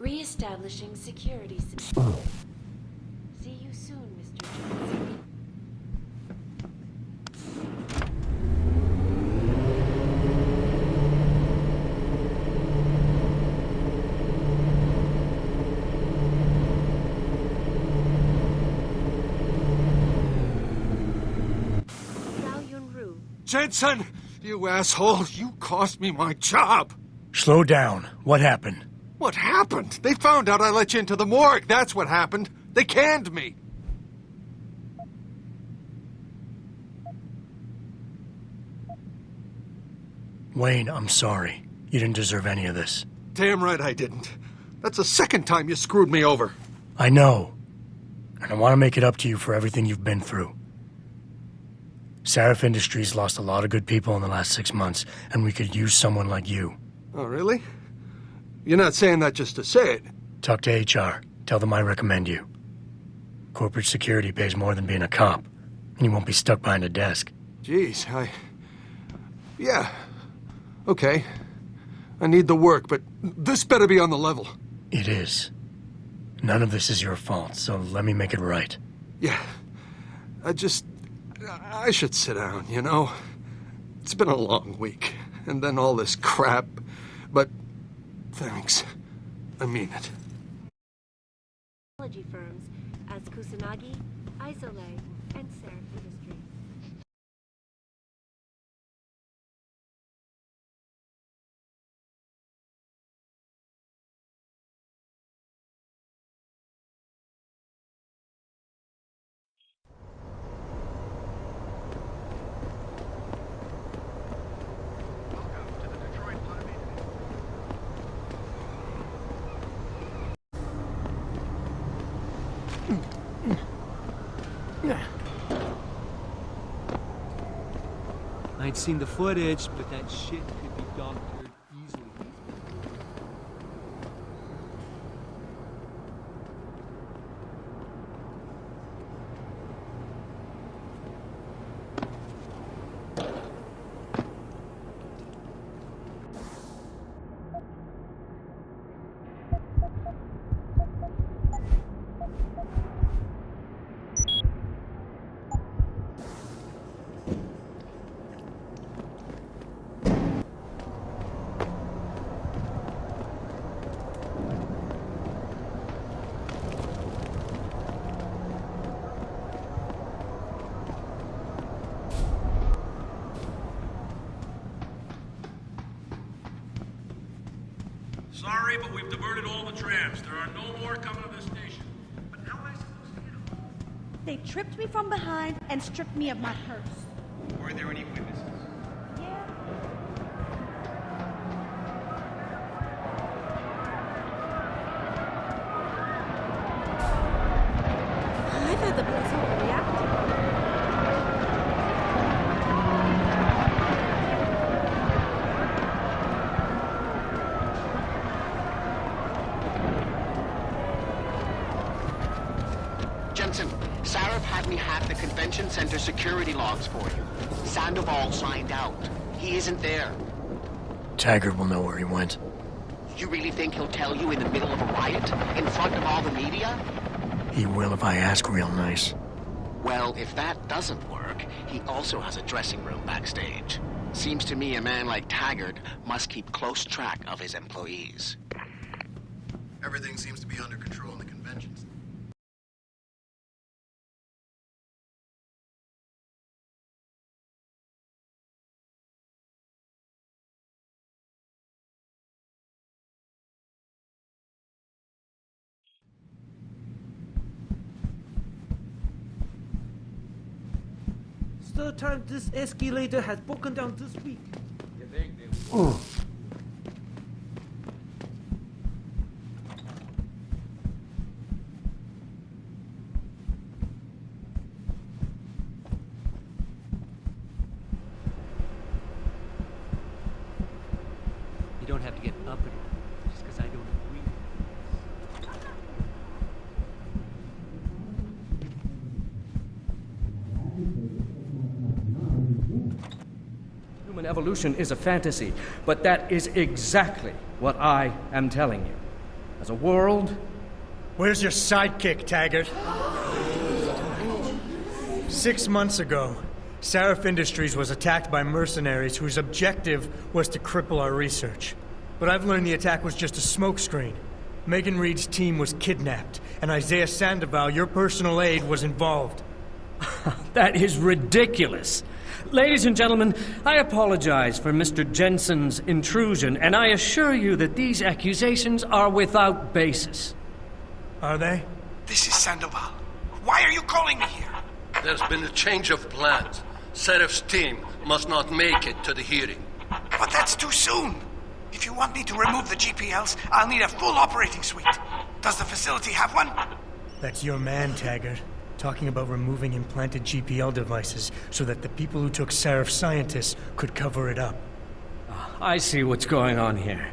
Re-establishing security. See you soon, Mr. Johnson. Jensen! You asshole! You cost me my job! Slow down. What happened? What happened? They found out I let you into the morgue. That's what happened. They canned me. Wayne, I'm sorry. You didn't deserve any of this. Damn right I didn't. That's the second time you screwed me over. I know. And I want to make it up to you for everything you've been through. Sarif Industries lost a lot of good people in the last 6 months, and we could use someone like you. Oh, really? You're not saying that just to say it. Talk to HR. Tell them I recommend you. Corporate security pays more than being a cop, and you won't be stuck behind a desk. Jeez, Yeah. Okay. I need the work, but this better be on the level. It is. None of this is your fault, so let me make it right. Yeah. I should sit down, you know? It's been a long week, and then all this crap, but thanks. I mean it. Technology firms as Kusanagi, Isole, and Sarif Industries. I ain't seen the footage, but that shit could be doctored easily. Sorry, but we've diverted all the trams. There are no more coming to this station. But how am I supposed to get them? They tripped me from behind and stripped me of my purse. Were there any witnesses? Yeah. I thought the police overreacted. Jensen, Sarif had me hack the convention center security logs for you. Sandoval signed out. He isn't there. Taggart will know where he went. You really think he'll tell you in the middle of a riot? In front of all the media? He will if I ask real nice. Well, if that doesn't work, he also has a dressing room backstage. Seems to me a man like Taggart must keep close track of his employees. Everything seems to be under control in the conventions. Third time this escalator has broken down this week. You don't have to get uppity just because I don't agree. Human evolution is a fantasy, but that is exactly what I am telling you. as a world. Where's your sidekick, Taggart? 6 months ago, Seraph Industries was attacked by mercenaries whose objective was to cripple our research. But I've learned the attack was just a smokescreen. Megan Reed's team was kidnapped, and Isaiah Sandoval, your personal aide, was involved. That is ridiculous. Ladies and gentlemen, I apologize for Mr. Jensen's intrusion, and I assure you that these accusations are without basis. Are they? This is Sandoval. Why are you calling me here? There's been a change of plans. Seraph's team must not make it to the hearing. But that's too soon. If you want me to remove the GPLs, I'll need a full operating suite. Does the facility have one? That's your man, Taggart. Talking about removing implanted GPL devices so that the people who took Seraph scientists could cover it up. I see what's going on here.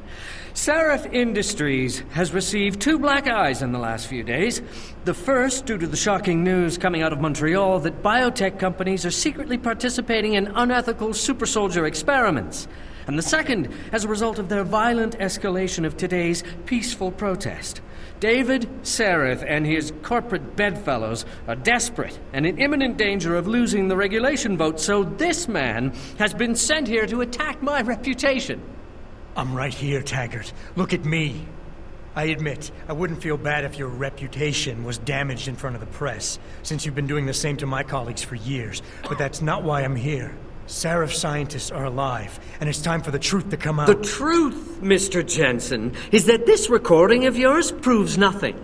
Seraph Industries has received 2 black eyes in the last few days. The first, due to the shocking news coming out of Montreal that biotech companies are secretly participating in unethical super soldier experiments. And the second, as a result of their violent escalation of today's peaceful protest. David Seraph and his corporate bedfellows are desperate and in imminent danger of losing the regulation vote, so this man has been sent here to attack my reputation. I'm right here, Taggart. Look at me. I admit, I wouldn't feel bad if your reputation was damaged in front of the press, since you've been doing the same to my colleagues for years. But that's not why I'm here. Seraph scientists are alive, and it's time for the truth to come out. The truth, Mr. Jensen, is that this recording of yours proves nothing.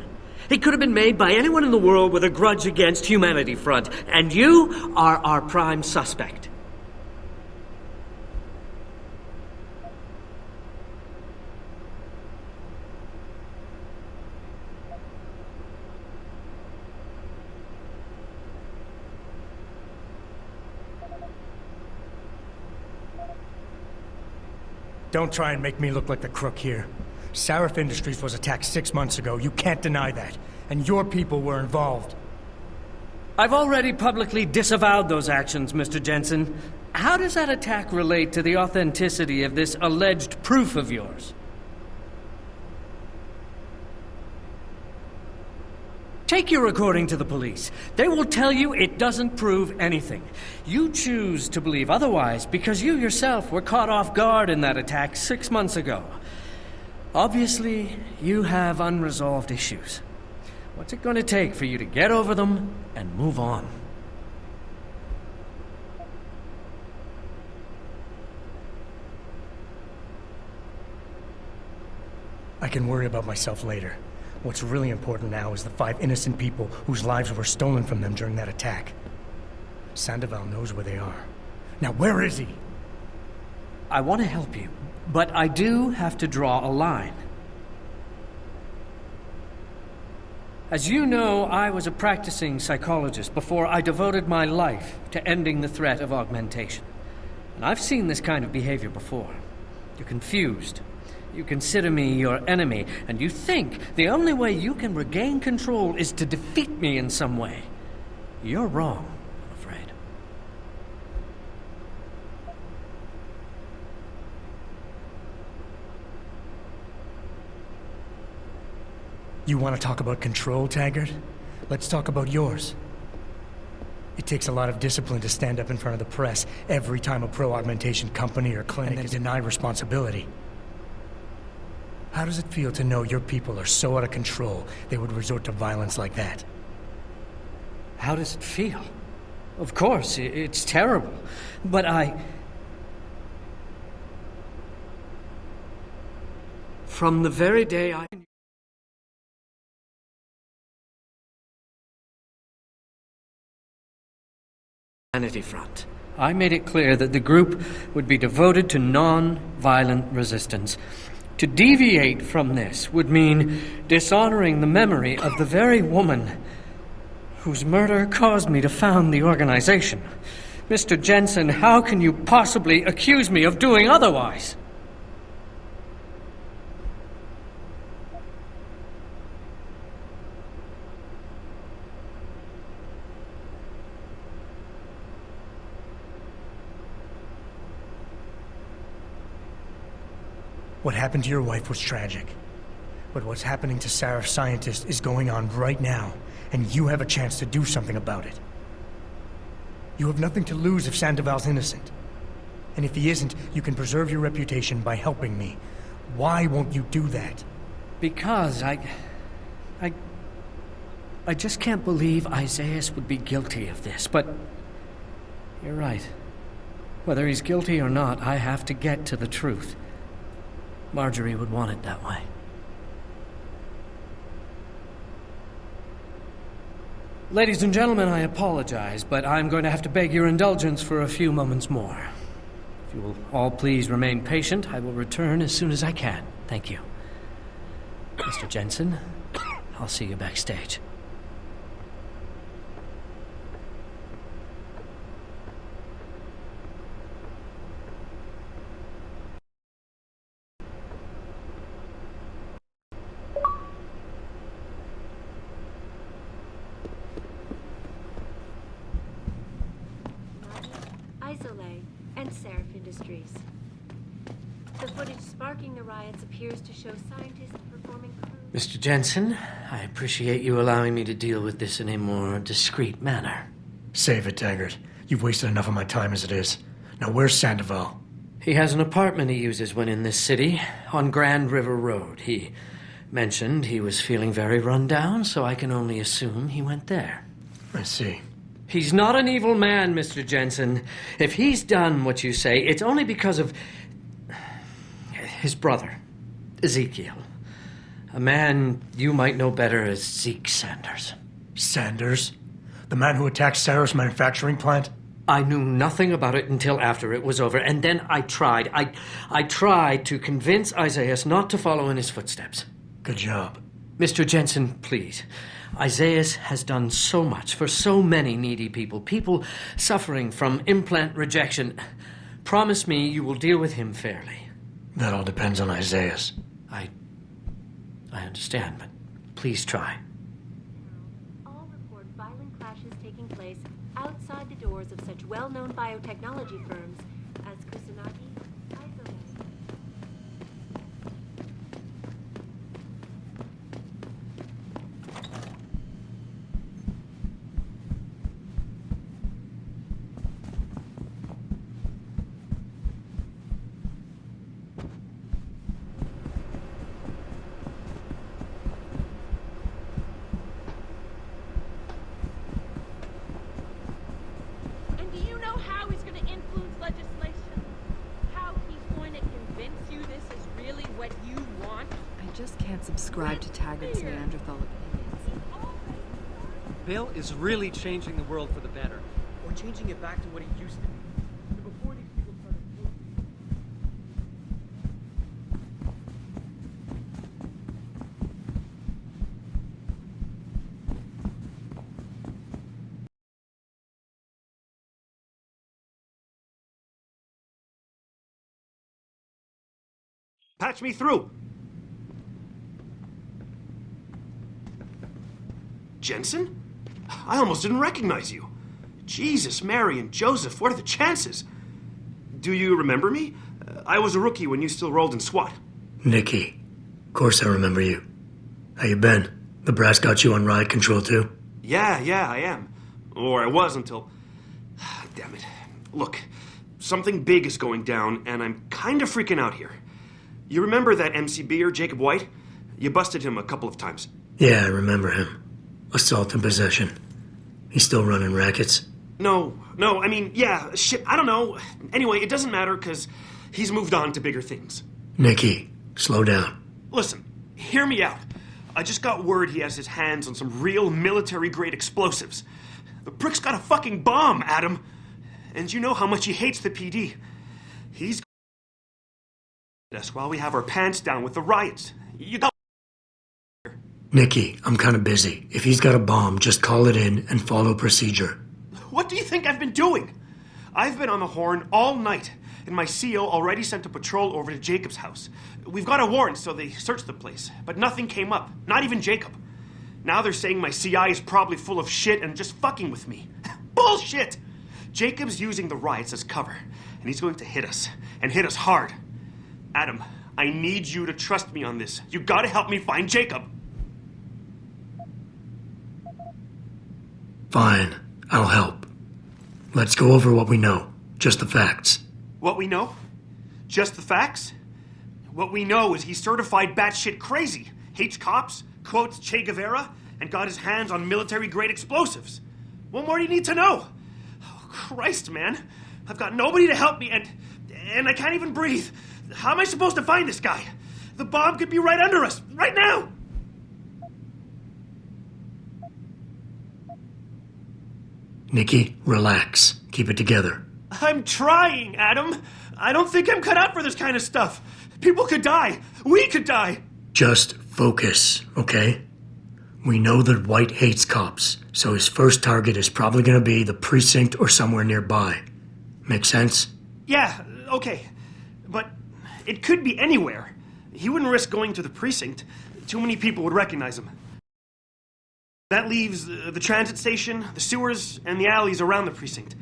It could have been made by anyone in the world with a grudge against Humanity Front, and you are our prime suspect. Don't try and make me look like the crook here. Seraph Industries was attacked 6 months ago. You can't deny that. And your people were involved. I've already publicly disavowed those actions, Mr. Jensen. How does that attack relate to the authenticity of this alleged proof of yours? Take your recording to the police. They will tell you it doesn't prove anything. You choose to believe otherwise because you yourself were caught off guard in that attack 6 months ago. Obviously, you have unresolved issues. What's it going to take for you to get over them and move on? I can worry about myself later. What's really important now is the 5 innocent people whose lives were stolen from them during that attack. Sandoval knows where they are. Now, where is he? I want to help you, but I do have to draw a line. As you know, I was a practicing psychologist before I devoted my life to ending the threat of augmentation. And I've seen this kind of behavior before. You're confused. You consider me your enemy, and you think the only way you can regain control is to defeat me in some way. You're wrong, I'm afraid. You want to talk about control, Taggart? Let's talk about yours. It takes a lot of discipline to stand up in front of the press every time a pro-augmentation company or clinic is denied responsibility. How does it feel to know your people are so out of control they would resort to violence like that? How does it feel? Of course, it's terrible, but from the very day I... Humanity Front, I made it clear that the group would be devoted to non-violent resistance. To deviate from this would mean dishonoring the memory of the very woman whose murder caused me to found the organization. Mr. Jensen, how can you possibly accuse me of doing otherwise? What happened to your wife was tragic. But what's happening to Sarif's scientist is going on right now, and you have a chance to do something about it. You have nothing to lose if Sandoval's innocent. And if he isn't, you can preserve your reputation by helping me. Why won't you do that? Because I just can't believe Isaias would be guilty of this, but you're right. Whether he's guilty or not, I have to get to the truth. Marjorie would want it that way. Ladies and gentlemen, I apologize, but I'm going to have to beg your indulgence for a few moments more. If you will all please remain patient, I will return as soon as I can. Thank you. Mr. Jensen, I'll see you backstage. And Seraph Industries. The footage sparking the riots appears to show scientists performing crude... Mr. Jensen, I appreciate you allowing me to deal with this in a more discreet manner. Save it, Taggart. You've wasted enough of my time as it is. Now where's Sandoval? He has an apartment he uses when in this city, on Grand River Road. He mentioned he was feeling very run down, so I can only assume he went there. I see. He's not an evil man, Mr. Jensen. If he's done what you say, it's only because of his brother, Ezekiel. A man you might know better as Zeke Sanders. Sanders? The man who attacked Sarah's manufacturing plant? I knew nothing about it until after it was over, and then I tried. I tried to convince Isaias not to follow in his footsteps. Good job. Mr. Jensen, please. Isaias has done so much for so many needy people. People suffering from implant rejection. Promise me you will deal with him fairly. That all depends on Isaias. I understand, but please try. All report violent clashes taking place outside the doors of such well-known biotechnology firms as Kusanagi, Isole. Subscribe to Taggart's Neanderthal opinions. Bill is really changing the world for the better. Or changing it back to what he used to be. Before these people started... Patch me through! Jensen? I almost didn't recognize you. Jesus, Mary, and Joseph, what are the chances? Do you remember me? I was a rookie when you still rolled in SWAT. Nikki. Of course I remember you. How you been? The brass got you on riot control too? Yeah, I am. Or I was until... Damn it. Look, something big is going down, and I'm kind of freaking out here. You remember that MCBer, Jacob White? You busted him a couple of times. Yeah, I remember him. Assault and possession. He's still running rackets? No, I mean, yeah, shit, I don't know. Anyway, it doesn't matter, because he's moved on to bigger things. Nikki, slow down. Listen, hear me out. I just got word he has his hands on some real military-grade explosives. The prick's got a fucking bomb, Adam. And you know how much he hates the PD. He's us while we have our pants down with the riots. You got... Nikki, I'm kind of busy. If he's got a bomb, just call it in and follow procedure. What do you think I've been doing? I've been on the horn all night, and my CO already sent a patrol over to Jacob's house. We've got a warrant, so they searched the place, but nothing came up. Not even Jacob. Now they're saying my CI is probably full of shit and just fucking with me. Bullshit! Jacob's using the riots as cover, and he's going to hit us, and hit us hard. Adam, I need you to trust me on this. You gotta help me find Jacob. Fine, I'll help. Let's go over what we know. Just the facts. What we know? Just the facts? What we know is he's certified batshit crazy, hates cops, quotes Che Guevara, and got his hands on military-grade explosives. What more do you need to know? Oh, Christ, man. I've got nobody to help me, and I can't even breathe. How am I supposed to find this guy? The bomb could be right under us, right now! Nikki, relax. Keep it together. I'm trying, Adam. I don't think I'm cut out for this kind of stuff. People could die. We could die. Just focus, okay? We know that White hates cops, so his first target is probably gonna be the precinct or somewhere nearby. Make sense? Yeah, okay. But it could be anywhere. He wouldn't risk going to the precinct. Too many people would recognize him. That leaves the transit station, the sewers, and the alleys around the precinct.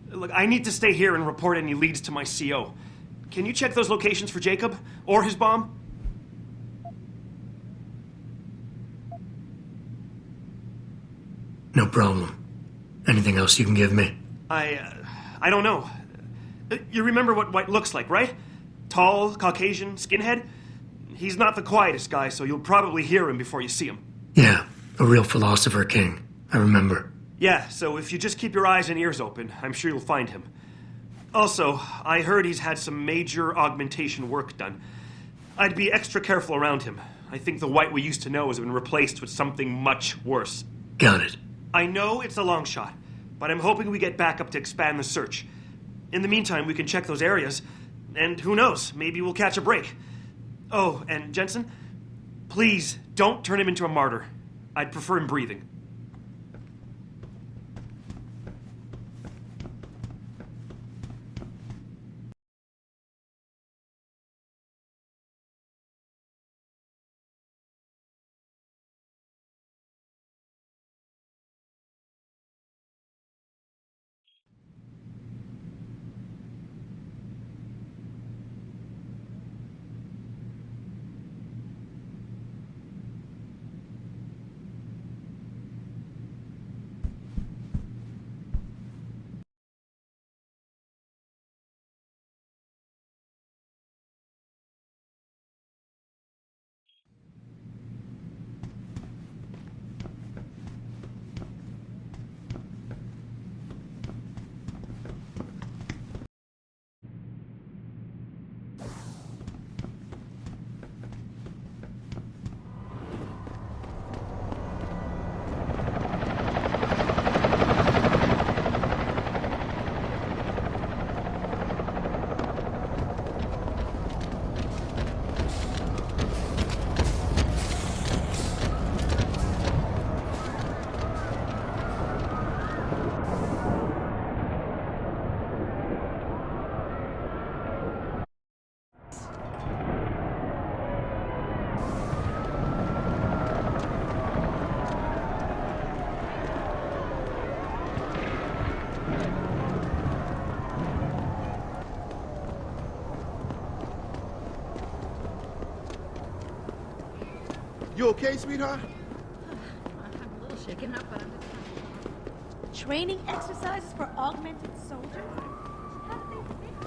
Look, I need to stay here and report any leads to my CO. Can you check those locations for Jacob? Or his bomb? No problem. Anything else you can give me? I don't know. You remember what White looks like, right? Tall, Caucasian, skinhead? He's not the quietest guy, so you'll probably hear him before you see him. Yeah, a real philosopher king. I remember. Yeah, so if you just keep your eyes and ears open, I'm sure you'll find him. Also, I heard he's had some major augmentation work done. I'd be extra careful around him. I think the White we used to know has been replaced with something much worse. Got it. I know it's a long shot, but I'm hoping we get backup to expand the search. In the meantime, we can check those areas, and who knows, maybe we'll catch a break. Oh, and Jensen, please don't turn him into a martyr. I'd prefer him breathing. You okay, sweetheart? I'm a little shaken up, but I'm just... Training exercises for augmented soldiers? How do they think?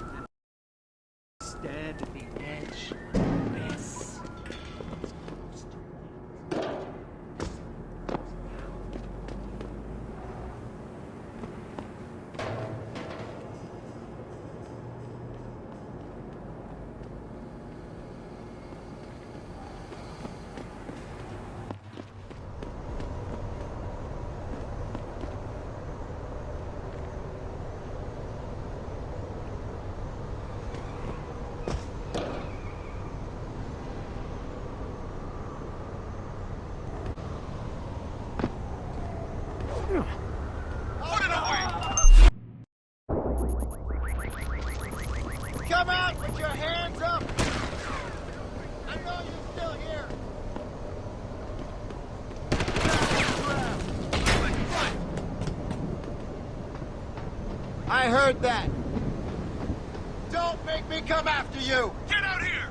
Stand at the edge. Yes. Come out with your hands up! I know you're still here! I heard that! Don't make me come after you! Get out here!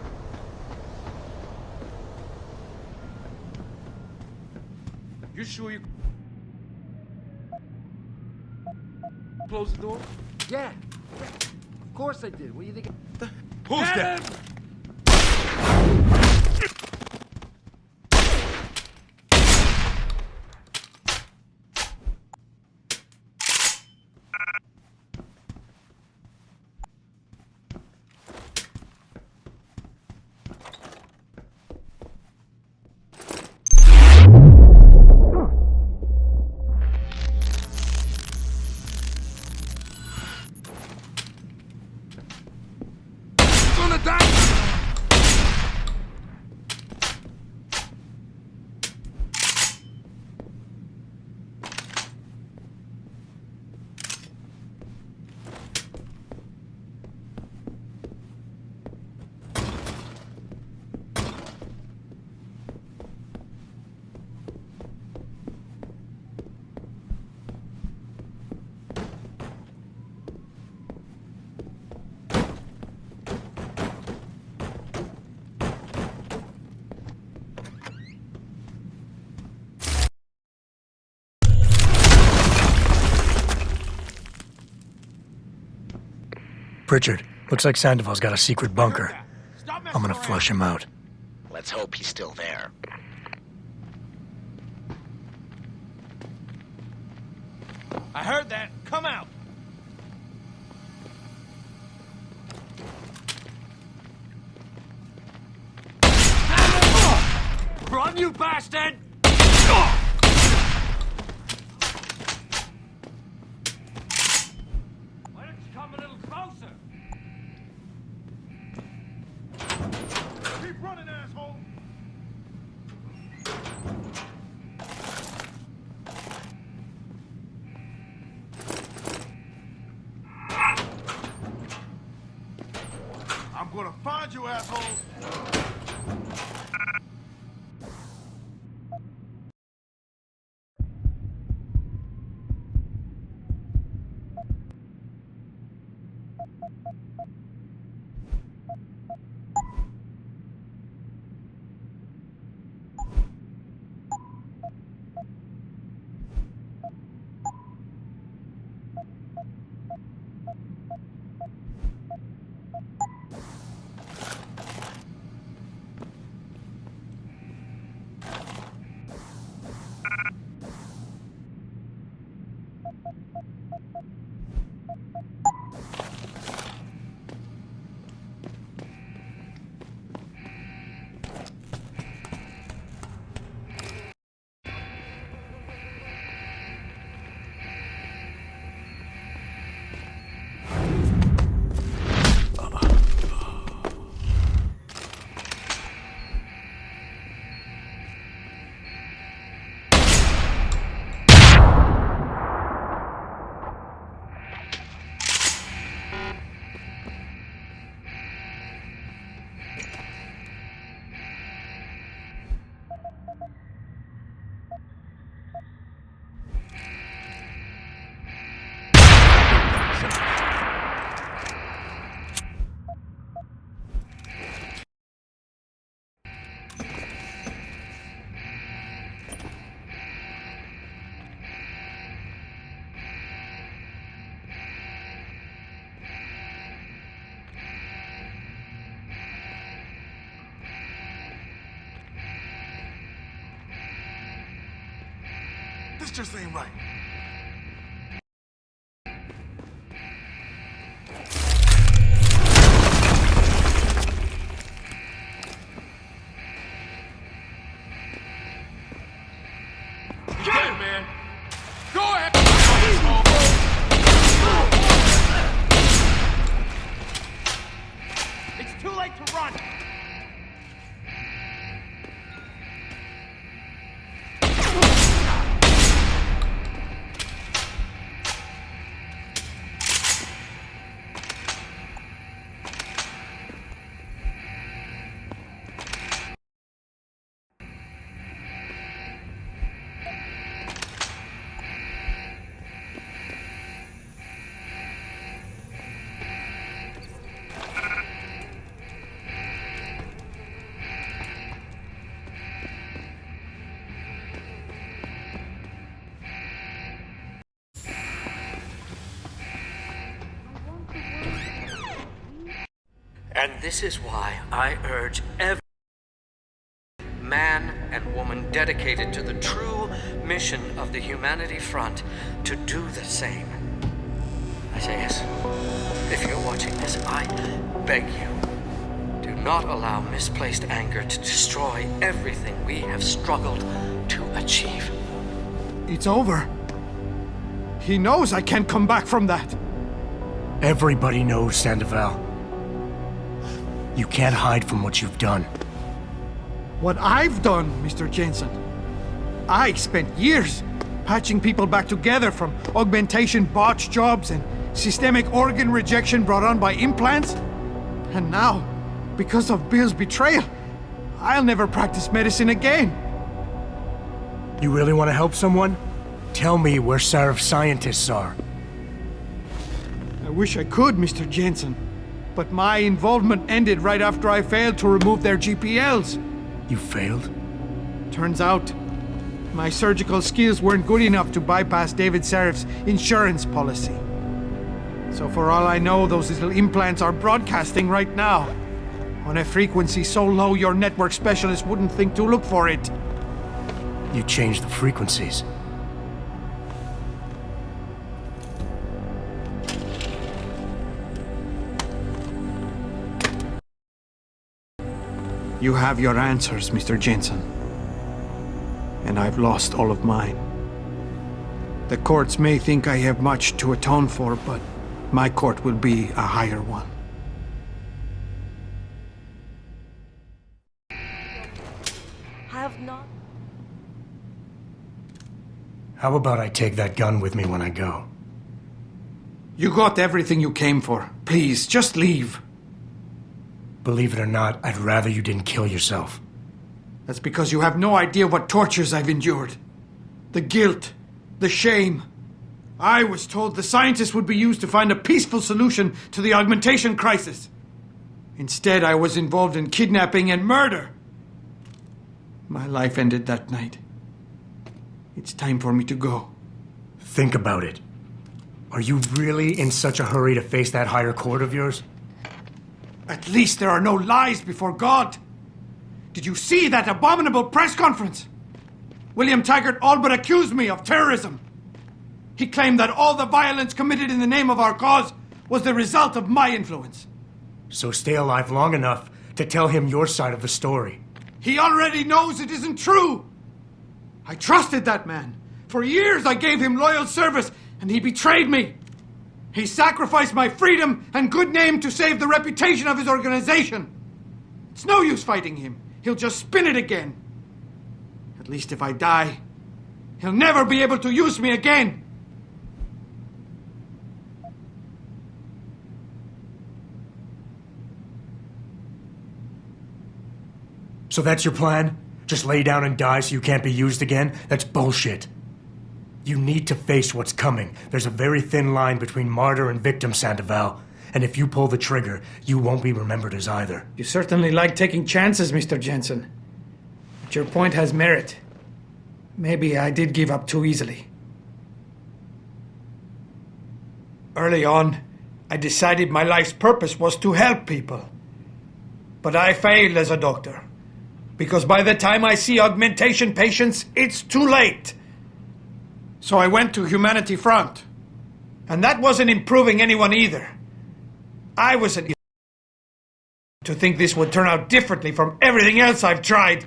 You sure you close the door? Yeah. Of course I did. What do you think? Who's that? Pritchard, looks like Sandoval's got a secret bunker. I'm gonna flush him out. Let's hope he's still there. I heard that. Come out. Run, you bastard! Why don't you come a little closer? Keep running, asshole. I'm gonna find you, asshole. This just ain't right. Get him, man! Go ahead! It's too late to run. And this is why I urge every man and woman dedicated to the true mission of the Humanity Front to do the same. Isaias, if you're watching this, I beg you, do not allow misplaced anger to destroy everything we have struggled to achieve. It's over. He knows I can't come back from that. Everybody knows, Sandoval. You can't hide from what you've done. What I've done, Mr. Jensen. I spent years patching people back together from augmentation botch jobs and systemic organ rejection brought on by implants. And now, because of Bill's betrayal, I'll never practice medicine again. You really want to help someone? Tell me where Sarif's scientists are. I wish I could, Mr. Jensen. But my involvement ended right after I failed to remove their GPLs. You failed? Turns out, my surgical skills weren't good enough to bypass David Sarif's insurance policy. So for all I know, those little implants are broadcasting right now. On a frequency so low your network specialist wouldn't think to look for it. You changed the frequencies. You have your answers, Mr. Jensen. And I've lost all of mine. The courts may think I have much to atone for, but my court will be a higher one. Have not. How about I take that gun with me when I go? You got everything you came for. Please, just leave. Believe it or not, I'd rather you didn't kill yourself. That's because you have no idea what tortures I've endured. The guilt, the shame. I was told the scientists would be used to find a peaceful solution to the augmentation crisis. Instead, I was involved in kidnapping and murder. My life ended that night. It's time for me to go. Think about it. Are you really in such a hurry to face that higher court of yours? At least there are no lies before God. Did you see that abominable press conference? William Taggart all but accused me of terrorism. He claimed that all the violence committed in the name of our cause was the result of my influence. So stay alive long enough to tell him your side of the story. He already knows it isn't true. I trusted that man. For years I gave him loyal service, and he betrayed me. He sacrificed my freedom and good name to save the reputation of his organization. It's no use fighting him. He'll just spin it again. At least if I die, he'll never be able to use me again. So that's your plan? Just lay down and die so you can't be used again? That's bullshit. You need to face what's coming. There's a very thin line between martyr and victim, Sandoval. And if you pull the trigger, you won't be remembered as either. You certainly like taking chances, Mr. Jensen. But your point has merit. Maybe I did give up too easily. Early on, I decided my life's purpose was to help people. But I failed as a doctor. Because by the time I see augmentation patients, it's too late. So I went to Humanity Front. And that wasn't improving anyone either. I was an idiot to think this would turn out differently from everything else I've tried.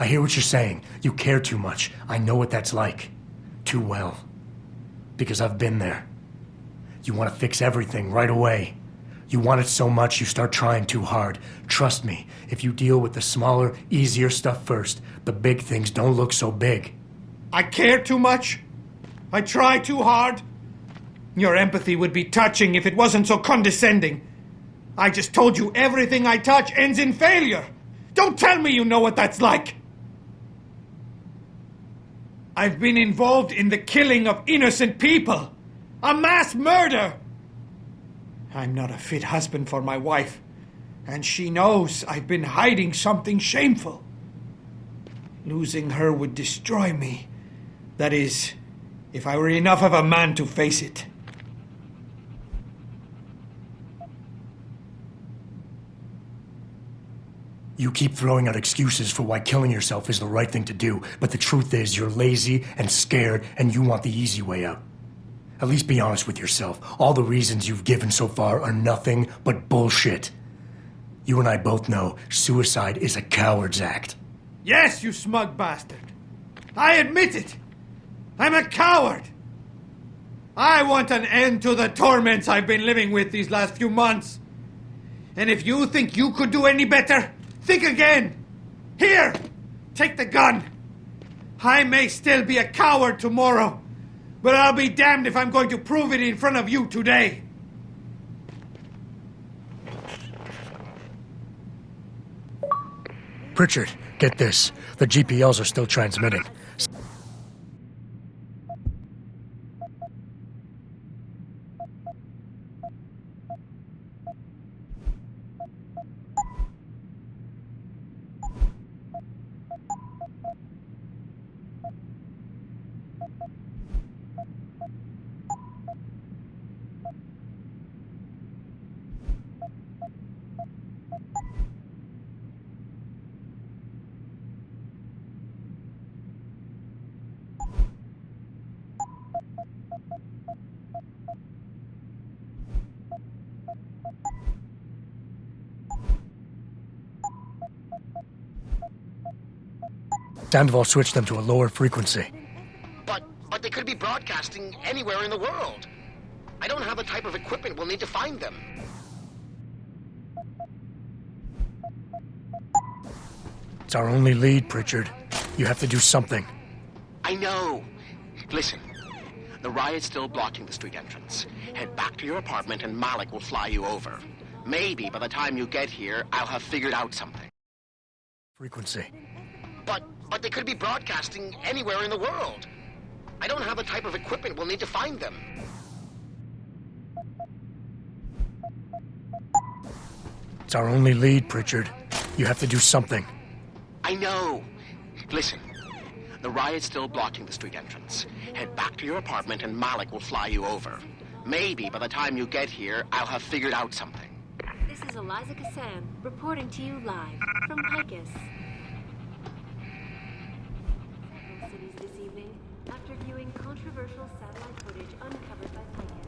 I hear what you're saying. You care too much. I know what that's like. Too well. Because I've been there. You want to fix everything right away. You want it so much you start trying too hard. Trust me, if you deal with the smaller, easier stuff first, the big things don't look so big. I care too much? I try too hard? Your empathy would be touching if it wasn't so condescending. I just told you everything I touch ends in failure. Don't tell me you know what that's like. I've been involved in the killing of innocent people. A mass murder! I'm not a fit husband for my wife, and she knows I've been hiding something shameful. Losing her would destroy me. That is, if I were enough of a man to face it. You keep throwing out excuses for why killing yourself is the right thing to do, but the truth is you're lazy and scared and you want the easy way out. At least be honest with yourself. All the reasons you've given so far are nothing but bullshit. You and I both know suicide is a coward's act. Yes, you smug bastard. I admit it. I'm a coward. I want an end to the torments I've been living with these last few months. And if you think you could do any better, think again. Here, take the gun. I may still be a coward tomorrow, but I'll be damned if I'm going to prove it in front of you today. Pritchard, get this. The GPLs are still transmitting. Sandoval switched them to a lower frequency. But they could be broadcasting anywhere in the world. I don't have the type of equipment we'll need to find them. It's our only lead, Pritchard. You have to do something. I know. Listen, the riot's still blocking the street entrance. Head back to your apartment and Malik will fly you over. Maybe by the time you get here, I'll have figured out something. Frequency. But they could be broadcasting anywhere in the world. I don't have the type of equipment we'll need to find them. It's our only lead, Pritchard. You have to do something. I know. Listen, the riot's still blocking the street entrance. Head back to your apartment and Malik will fly you over. Maybe by the time you get here, I'll have figured out something. This is Eliza Kassan, reporting to you live from Picus. Several cities this evening, after viewing controversial satellite footage uncovered by Picus.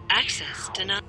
Access denied.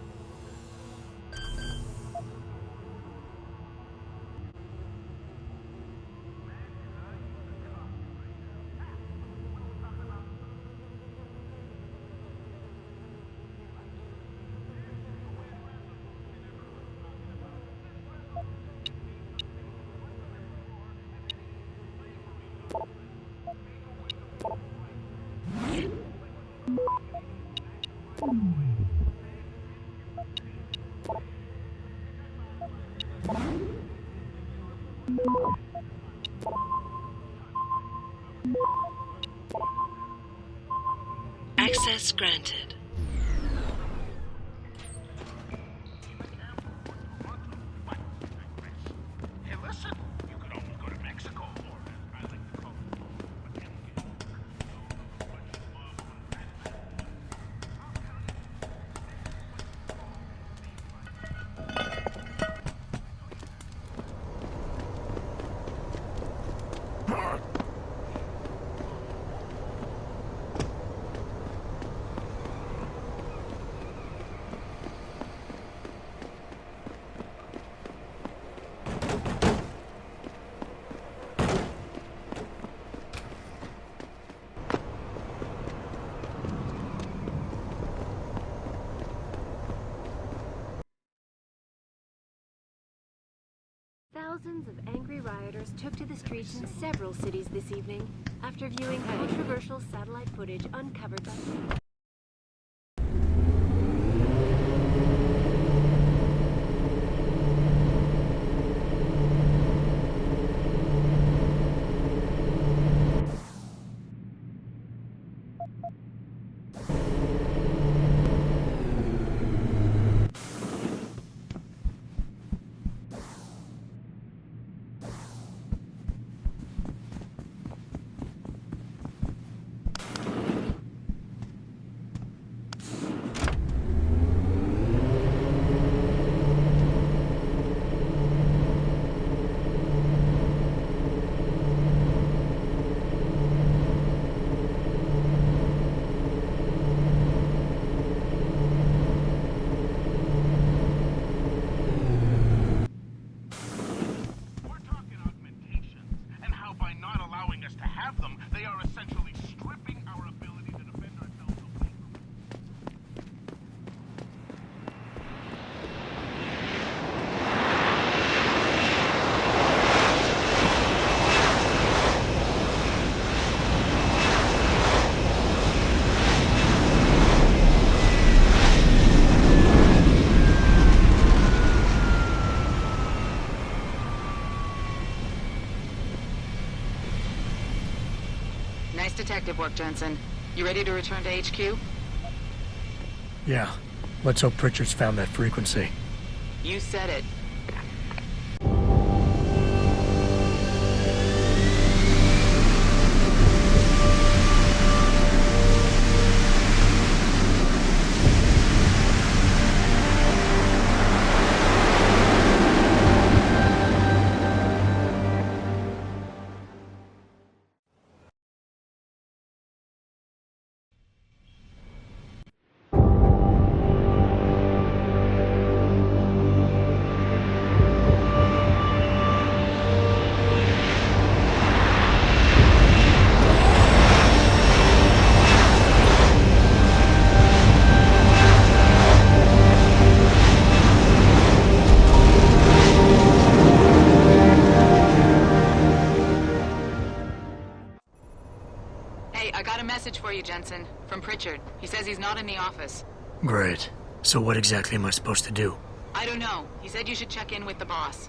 Access granted. Hey, listen, you could almost go to Mexico. took to the streets in several cities this evening after viewing controversial satellite footage uncovered by... Nice detective work, Jensen. You ready to return to HQ? Yeah. Let's hope Pritchard's found that frequency. You said it. I got a message for you, Jensen. From Pritchard. He says he's not in the office. Great. So what exactly am I supposed to do? I don't know. He said you should check in with the boss.